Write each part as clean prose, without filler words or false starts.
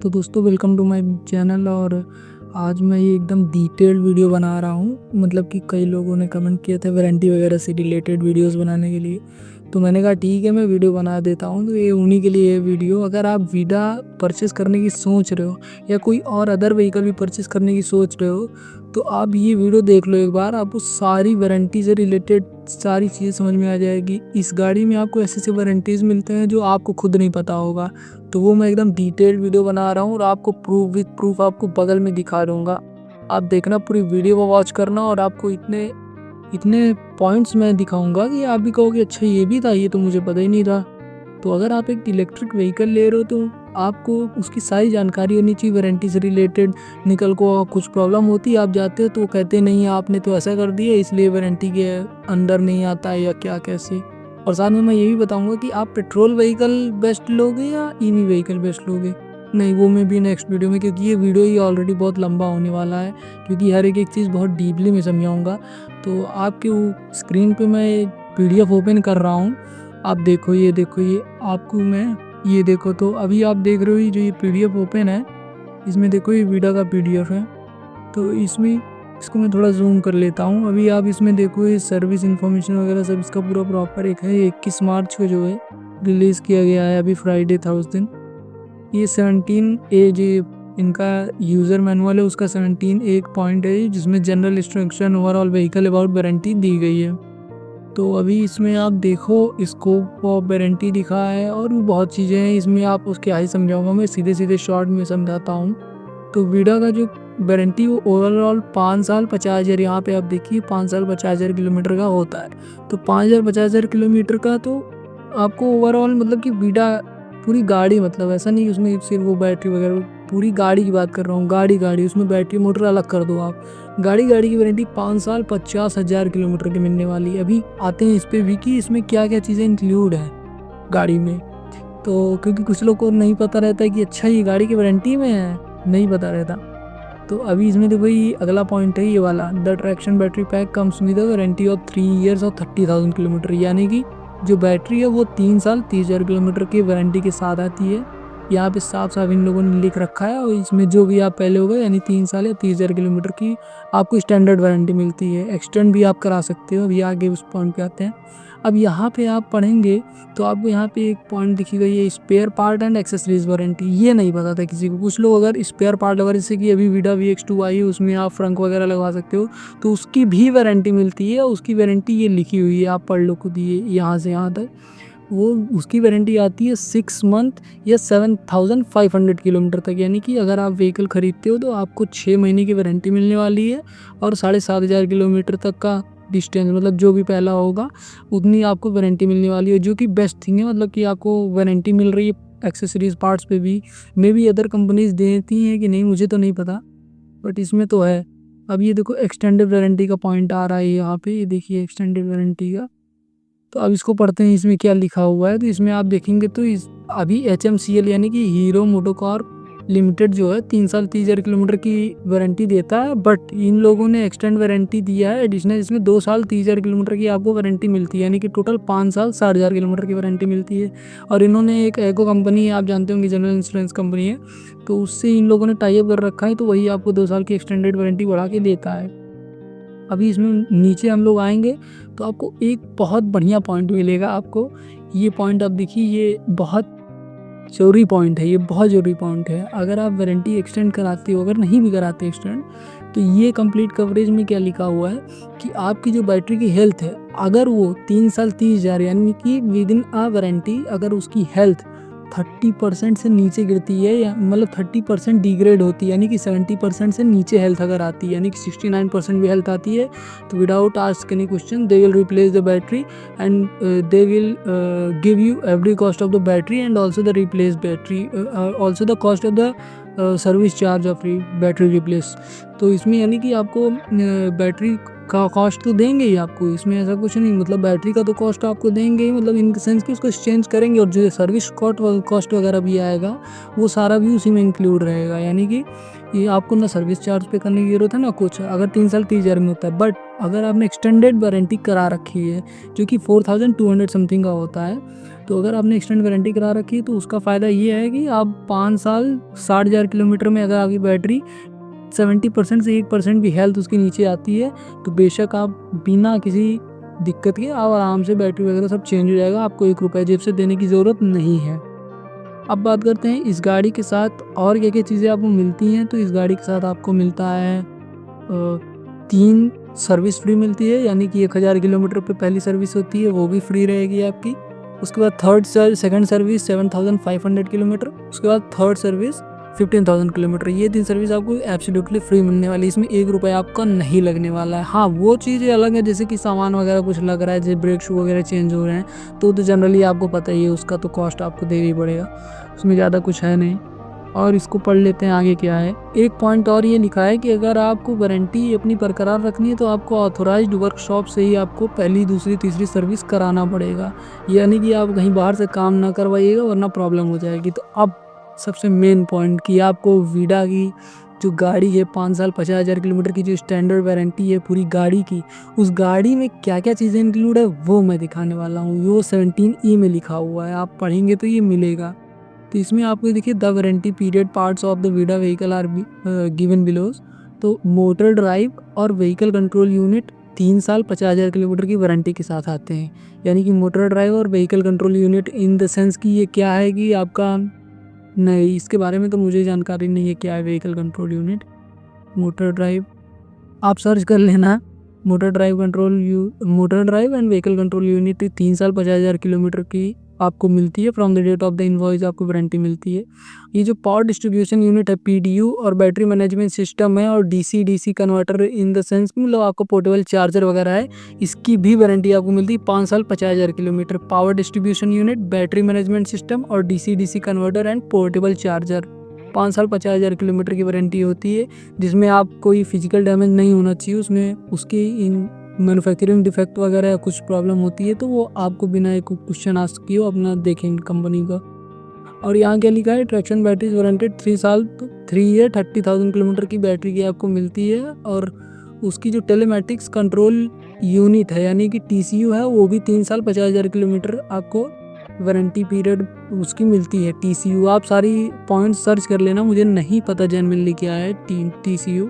तो दोस्तों welcome to my channel. और आज मैं ये एकदम डिटेल्ड वीडियो बना रहा हूँ। मतलब कि कई लोगों ने कमेंट किए थे वारंटी वगैरह से रिलेटेड वीडियोस बनाने के लिए, तो मैंने कहा ठीक है मैं वीडियो बना देता हूँ। तो ये उन्हीं के लिए ये वीडियो। अगर आप वीडा परचेस करने की सोच रहे हो या कोई और अदर व्हीकल भी परचेस करने की सोच रहे हो तो आप ये वीडियो देख लो एक बार। आपको सारी वारंटी से रिलेटेड सारी चीज़ें समझ में आ जाएगी। इस गाड़ी में आपको ऐसे ऐसे वारंटीज़ मिलते हैं जो आपको खुद नहीं पता होगा। तो वो मैं एकदम डिटेल्ड वीडियो बना रहा हूँ और आपको प्रूफ विद प्रूफ आपको बगल में दिखा दूंगा। आप देखना, पूरी वीडियो को वॉच करना और आपको इतने इतने पॉइंट्स मैं दिखाऊंगा कि आप भी कहोगे अच्छा ये भी था, ये तो मुझे पता ही नहीं था। तो अगर आप एक इलेक्ट्रिक व्हीकल ले रहे हो तो आपको उसकी सारी जानकारी होनी चाहिए वारंटी से रिलेटेड। निकल को कुछ प्रॉब्लम होती है, आप जाते हो तो वो कहते नहीं आपने तो ऐसा कर दिया इसलिए वारंटी के अंदर नहीं आता है या क्या कैसे। और साथ में मैं ये भी बताऊंगा कि आप पेट्रोल व्हीकल बेस्ट लोगे या ईवी व्हीकल बेस्ट लोगे। नहीं, वो मैं भी नेक्स्ट वीडियो में, क्योंकि ये वीडियो ही ऑलरेडी बहुत लंबा होने वाला है, क्योंकि हर एक चीज़ बहुत डीपली में समझाऊंगा। तो आपके स्क्रीन पे मैं PDF ओपन कर रहा हूँ। आप देखो, ये देखो, ये आपको मैं ये देखो। तो अभी आप देख रहे हो ये जो ये PDF ओपन है, इसमें देखो ये वीडा का PDF है। तो इसमें इसको मैं थोड़ा जूम कर लेता हूँ। अभी आप इसमें देखो ये सर्विस इन्फॉर्मेशन वगैरह सब इसका पूरा प्रॉपर एक है। 21 मार्च को जो है रिलीज़ किया गया है, अभी फ्राइडे था उस दिन। ये 17 ए जो इनका यूज़र मैनुअल है उसका 17 एक पॉइंट है जिसमें general instruction overall vehicle about warranty दी गई है। तो अभी इसमें आप देखो स्कोप ऑफ वारंटी दिखा है और भी बहुत चीज़ें हैं इसमें। आप उसके आगे समझाऊंगा, मैं सीधे सीधे शॉर्ट में समझाता हूँ। तो वीडा का जो वारंटी वो ओवरऑल 5 साल 50,000, यहाँ पे आप देखिए 5 साल 50,000 किलोमीटर का होता है। तो 5,000 50,000 किलोमीटर का तो आपको ओवरऑल मतलब कि वीडा पूरी गाड़ी, मतलब ऐसा नहीं उसमें सिर्फ वो बैटरी वगैरह, पूरी गाड़ी की बात कर रहा हूँ। गाड़ी उसमें बैटरी मोटर अलग कर दो आप। गाड़ी की वारंटी 5 साल 50,000 किलोमीटर की मिलने वाली है। अभी आते हैं इस पे भी कि इसमें क्या क्या चीज़ें इंक्लूड है गाड़ी में। तो क्योंकि कुछ लोग को नहीं पता रहता है कि अच्छा ये गाड़ी की वारंटी में है, नहीं पता रहता। तो अभी इसमें देखो ये अगला पॉइंट है ये वाला, the traction battery pack comes with warranty of 3 years और 30,000 किलोमीटर। यानी कि जो बैटरी है वो 3 साल 30,000 किलोमीटर की वारंटी के साथ आती है। यहाँ पे साफ साफ इन लोगों ने लिख रखा है। और इसमें जो भी आप पहले हो गए यानी 3 साल या 30,000 किलोमीटर की आपको स्टैंडर्ड वारंटी मिलती है। एक्सटेंड भी आप करा सकते हो। अभी आगे उस पॉइंट पे आते हैं। अब यहाँ पे आप पढ़ेंगे तो आपको यहाँ पे एक पॉइंट दिखी गई है spare part and accessories warranty. ये नहीं पता था किसी को। कुछ लोग अगर स्पेयर पार्ट वगैरह, जैसे कि अभी वीडा VX2 आई है उसमें आप फ्रंक वगैरह लगवा सकते हो, तो उसकी भी वारंटी मिलती है। उसकी वारंटी ये लिखी हुई है, आप पढ़ लो खुद। ये यहाँ से यहाँ तक वो उसकी वारंटी आती है 6 मंथ या 7,500 किलोमीटर तक। यानी कि अगर आप व्हीकल ख़रीदते हो तो आपको 6 महीने की वारंटी मिलने वाली है और 7,500 किलोमीटर तक का डिस्टेंस, मतलब जो भी पहला होगा उतनी आपको वारंटी मिलने वाली है, जो कि बेस्ट थिंग है। मतलब कि आपको वारंटी मिल रही है एक्सेसरीज पार्ट्स पे भी। मे भी अदर कंपनीज देती हैं कि नहीं मुझे तो नहीं पता, बट इसमें तो है। अब ये देखो एक्सटेंडेड वारंटी का पॉइंट आ रहा है यहाँ पे, ये देखिए एक्सटेंडेड वारंटी का। तो अब इसको पढ़ते हैं इसमें क्या लिखा हुआ है। तो इसमें आप देखेंगे तो अभी HMCL यानी कि हीरो मोटोकॉर्प लिमिटेड जो है 3 साल 30,000 किलोमीटर की वारंटी देता है। बट इन लोगों ने एक्सटेंड वारंटी दिया है एडिशनल, इसमें 2 साल 30,000 किलोमीटर की आपको वारंटी मिलती है। यानी कि टोटल 5 साल 60,000 किलोमीटर की वारंटी मिलती है। और इन्होंने एक एको कंपनी है, आप जानते होंगे जनरल इंश्योरेंस कंपनी है, तो उससे इन लोगों ने टाई अप कर रखा है। तो वही आपको 2 साल की एक्सटेंडेड वारंटी बढ़ा के देता है। अभी इसमें नीचे हम लोग आएंगे तो आपको एक बहुत बढ़िया पॉइंट मिलेगा। आपको ये पॉइंट आप देखिए, ये बहुत ज़रूरी पॉइंट है, ये बहुत ज़रूरी पॉइंट है। अगर आप वारंटी एक्सटेंड कराते हो, अगर नहीं भी कराते एक्सटेंड, तो ये कंप्लीट कवरेज में क्या लिखा हुआ है कि आपकी जो बैटरी की हेल्थ है, अगर वो 3 साल 30,000 यानी कि विद इन आ वारंटी अगर उसकी हेल्थ 30% से नीचे गिरती है, या मतलब 30% डिग्रेड होती है, यानी कि 70% से नीचे हेल्थ अगर आती है, यानी कि 69% भी हेल्थ आती है, तो without ask any question they will replace the battery and they will give you every cost of the battery and also the replace battery, also the cost of the service charge of battery replace. तो इसमें यानी कि आपको battery का cost तो देंगे ही आपको, इसमें ऐसा कुछ नहीं। मतलब बैटरी का तो कॉस्ट आपको देंगे ही, मतलब इन सेंस कि उसको एक्सचेंज करेंगे। और जो सर्विस कॉस्ट वगैरह भी आएगा वो सारा भी उसी में इंक्लूड रहेगा। यानी कि ये आपको ना सर्विस चार्ज पे करने की ज़रूरत है ना कुछ, अगर 3 साल 30,000 में होता है। बट अगर आपने एक्सटेंडेड वारंटी करा रखी है जो कि 4,200 समथिंग का होता है, तो अगर आपने एक्सटेंड वारंटी करा रखी है तो उसका फ़ायदा ये है कि आप 5 साल 60,000 किलोमीटर में अगर आपकी बैटरी 70% से 1% भी हेल्थ उसके नीचे आती है तो बेशक आप बिना किसी दिक्कत के आप आराम से बैटरी वगैरह सब चेंज हो जाएगा, आपको 1 रुपया जेब से देने की ज़रूरत नहीं है। अब बात करते हैं इस गाड़ी के साथ और क्या-क्या चीज़ें आपको मिलती हैं। तो इस गाड़ी के साथ आपको मिलता है 3 सर्विस फ्री मिलती है, यानी कि 1000 किलोमीटर पे पहली सर्विस होती है, वो भी फ्री रहेगी आपकी। उसके बाद सेकंड सर्विस 7500 किलोमीटर, उसके बाद थर्ड सर्विस 15,000 किलोमीटर। ये 3 सर्विस आपको एब्सोल्युटली फ्री मिलने वाली है, इसमें 1 रुपया आपका नहीं लगने वाला है। हाँ, वो चीज़ें अलग है जैसे कि सामान वगैरह कुछ लग रहा है, जैसे ब्रेक शू वगैरह चेंज हो रहे हैं तो जनरली आपको पता ही है उसका तो कॉस्ट आपको देना ही पड़ेगा, उसमें ज़्यादा कुछ है नहीं। और इसको पढ़ लेते हैं आगे क्या है। एक पॉइंट और ये लिखा है कि अगर आपको वारंटी अपनी बरकरार रखनी है तो आपको ऑथोराइज्ड वर्कशॉप से ही आपको पहली, दूसरी, तीसरी सर्विस कराना पड़ेगा, यानी कि आप कहीं बाहर से काम ना करवाइएगा वरना प्रॉब्लम हो जाएगी। तो अब सबसे मेन पॉइंट कि आपको वीडा की जो गाड़ी है 5 साल 50,000 किलोमीटर की जो स्टैंडर्ड वारंटी है पूरी गाड़ी की, उस गाड़ी में क्या-क्या चीज़ें इंक्लूड है वो मैं दिखाने वाला हूँ। वो 17E में लिखा हुआ है, आप पढ़ेंगे तो ये मिलेगा। तो इसमें आपको देखिए the warranty period parts of the Vida vehicle are given below. तो मोटर ड्राइव और व्हीकल कंट्रोल यूनिट 3 साल 50,000 किलोमीटर की वारंटी के साथ आते हैं, यानी कि मोटर ड्राइव और vehicle control unit in the sense कि ये क्या है कि आपका, नहीं इसके बारे में तो मुझे जानकारी नहीं है क्या है vehicle control unit. Motor drive आप सर्च कर लेना, motor drive and vehicle control unit 3 साल 50,000 किलोमीटर की आपको मिलती है। From the date of the invoice आपको वारंटी मिलती है। ये जो पावर डिस्ट्रीब्यूशन यूनिट है PDU और बैटरी मैनेजमेंट सिस्टम है और DC converter in the sense मतलब आपको पोर्टेबल चार्जर वगैरह है, इसकी भी वारंटी आपको मिलती है 5 साल 50,000 kilometre. Power distribution unit, battery management system और DC converter and portable charger 5 साल 50,000 किलोमीटर की वारंटी होती है, जिसमें आप कोई फिजिकल डैमेज नहीं होना चाहिए उसमें, उसकी इन मैन्युफैक्चरिंग डिफेक्ट वगैरह या कुछ प्रॉब्लम होती है तो वो आपको बिना एक क्वेश्चन आस्क किए अपना देखें कंपनी का। और यहाँ क्या लिखा है, ट्रैक्शन बैटरीज वारंटेड 3 साल तो 3 ईयर 30,000 किलोमीटर की बैटरी की आपको मिलती है। और उसकी जो टेलीमेटिक्स कंट्रोल यूनिट है यानी कि TCU है वो भी 3 साल 50,000 किलोमीटर आपको वारंटी पीरियड उसकी मिलती है। TCU आप सारी पॉइंट सर्च कर लेना, मुझे नहीं पता जेन्युइनली क्या है TCU।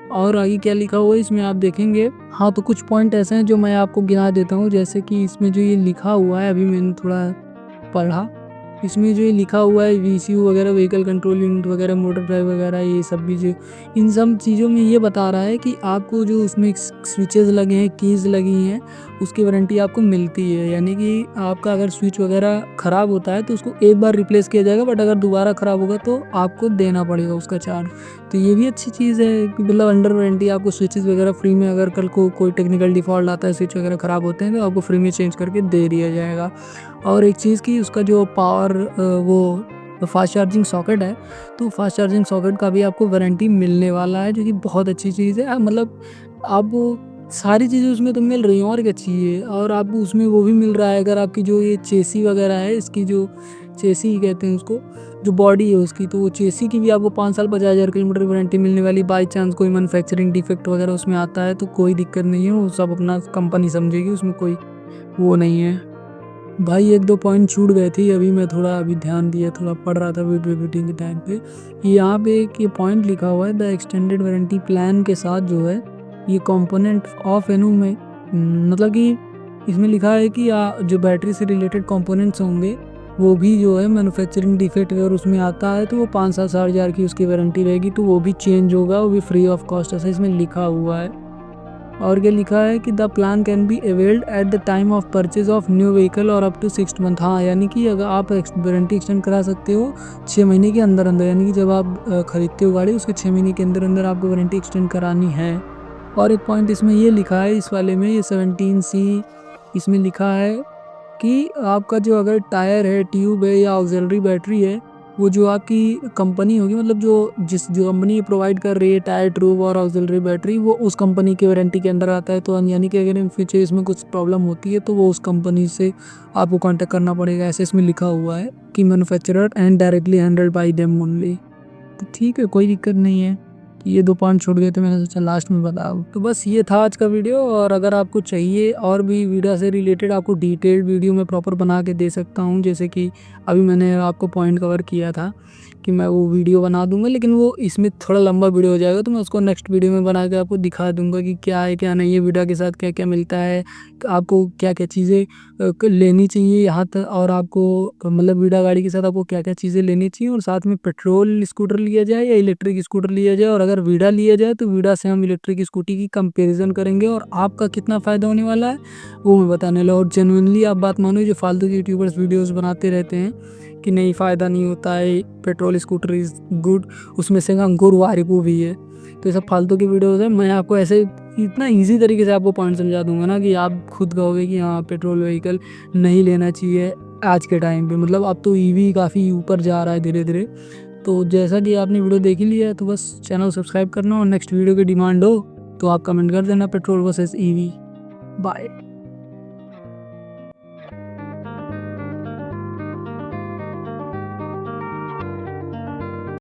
और आगे क्या लिखा हुआ है इसमें आप देखेंगे। हाँ, तो कुछ पॉइंट ऐसे हैं जो मैं आपको गिना देता हूँ, जैसे कि इसमें जो ये लिखा हुआ है अभी मैंने थोड़ा पढ़ा, इसमें जो ये लिखा हुआ है VCU वगैरह, व्हीकल कंट्रोल यूनिट वगैरह, मोटर ड्राइव वगैरह, ये सब भी जो इन सब चीज़ों में ये बता रहा है कि आपको जो उसमें स्विचेस लगे हैं, कीज़ लगी हैं, उसकी वारंटी आपको मिलती है। यानी कि आपका अगर स्विच वगैरह ख़राब होता है तो उसको एक बार रिप्लेस किया जाएगा, बट अगर दोबारा ख़राब होगा तो आपको देना पड़ेगा उसका चार्ज। तो ये भी अच्छी चीज़ है कि मतलब अंडर वारंटी आपको स्विचेस वगैरह फ्री में, अगर कल को कोई टेक्निकल डिफ़ॉल्ट आता है, स्विच वगैरह ख़राब होते हैं तो आपको फ्री में चेंज करके दे दिया जाएगा। और एक चीज़ कि उसका जो पावर वो फास्ट चार्जिंग सॉकेट है, तो फास्ट चार्जिंग सॉकेट का भी आपको वारंटी मिलने वाला है, जो कि बहुत अच्छी चीज़ है। मतलब आप सारी चीज़ें उसमें तो मिल रही हैं और क्या चाहिए। और आपको उसमें वो भी मिल रहा है, अगर आपकी जो ये चेसी वगैरह है, इसकी जो चेसी कहते हैं उसको, जो बॉडी है उसकी, तो वो चेसी की भी आपको 5 साल 50,000 किलोमीटर की वारंटी मिलने वाली। बाई चांस कोई मैन्युफैक्चरिंग डिफेक्ट वगैरह उसमें आता है तो कोई दिक्कत नहीं है, वो सब अपना कंपनी समझेगी, उसमें कोई वो नहीं है। भाई 1-2 पॉइंट छूट गए थे, अभी मैं थोड़ा ध्यान दिया, थोड़ा पढ़ रहा था वीडियो एडिटिंग के टाइम पे। यहाँ पे एक ये पॉइंट लिखा हुआ है, द एक्सटेंडेड वारंटी प्लान के साथ जो है ये कंपोनेंट ऑफ एनू में मतलब कि इसमें लिखा है कि जो बैटरी से रिलेटेड कंपोनेंट्स होंगे वो भी जो है मैन्युफैक्चरिंग डिफेक्ट अगर उसमें आता है तो वो 5 साल 60,000 की उसकी वारंटी रहेगी, तो वो भी चेंज होगा, वो भी फ्री ऑफ कॉस्ट, ऐसा इसमें लिखा हुआ है। और क्या लिखा है कि the plan can be availed at the time of purchase of new vehicle और अप टू 6 मंथ। हाँ, यानी कि अगर आप वारंटी एक्सटेंड करा सकते हो 6 महीने के अंदर अंदर, यानी कि जब आप खरीदते हो गाड़ी उसके 6 महीने के अंदर अंदर आपको वारंटी एक्सटेंड करानी है। और एक पॉइंट इसमें ये लिखा है इस वाले में, ये 17C इसमें लिखा है कि आपका जो अगर टायर है, ट्यूब है या ऑक्सिलरी बैटरी है, वो जो आपकी कंपनी होगी, मतलब जो कंपनी प्रोवाइड कर रही है टायर, ट्यूब और ऑक्सिलरी बैटरी, वो उस कंपनी की वारंटी के अंदर आता है। तो यानी कि अगर इन फ्यूचर इसमें कुछ प्रॉब्लम होती है तो वो उस कंपनी से आपको कांटेक्ट करना पड़ेगा, ऐसे इसमें लिखा हुआ है कि manufacturer and directly handled by them only. तो ठीक है, कोई दिक्कत नहीं है। ये 2 पॉइंट छूट गए थे, मैंने सोचा लास्ट में बताऊँ। तो बस ये था आज का वीडियो, और अगर आपको चाहिए और भी वीडियो से रिलेटेड आपको डिटेल्ड वीडियो मैं प्रॉपर बना के दे सकता हूँ, जैसे कि अभी मैंने आपको पॉइंट कवर किया था कि मैं वो वीडियो बना दूंगा, लेकिन वो इसमें थोड़ा लंबा वीडियो हो जाएगा, तो मैं उसको नेक्स्ट वीडियो में बना के आपको दिखा दूंगा कि क्या है क्या नहीं है, वीडियो के साथ क्या क्या मिलता है, आपको क्या क्या चीज़ें लेनी चाहिए यहाँ तक, और आपको मतलब वीडा गाड़ी के साथ आपको क्या क्या चीज़ें लेनी चाहिए, और साथ में पेट्रोल स्कूटर लिया जाए या इलेक्ट्रिक स्कूटर लिया जाए, और अगर वीडा लिया जाए तो वीडा से हम इलेक्ट्रिक स्कूटी की कंपैरिजन करेंगे और आपका कितना फ़ायदा होने वाला है वो मैं बताने लगा। और जेन्युइनली आप बात मानो, जो फालतू के यूट्यूबर्स वीडियोज़ बनाते रहते हैं कि नहीं फ़ायदा नहीं होता है, पेट्रोल स्कूटर इज़ गुड, उसमें से अंकुर वारिपू भी है, तो ये सब फालतू की वीडियोज़ है। मैं आपको ऐसे इतना इजी तरीके से आपको पॉइंट समझा दूंगा ना कि आप खुद कहोगे कि हाँ पेट्रोल व्हीकल नहीं लेना चाहिए आज के टाइम पे। मतलब अब तो ईवी काफ़ी ऊपर जा रहा है धीरे धीरे। तो जैसा कि आपने वीडियो देख ही लिया है, तो बस चैनल सब्सक्राइब करना, और नेक्स्ट वीडियो की डिमांड हो तो आप कमेंट कर देना पेट्रोल वर्सेस ईवी। बाय।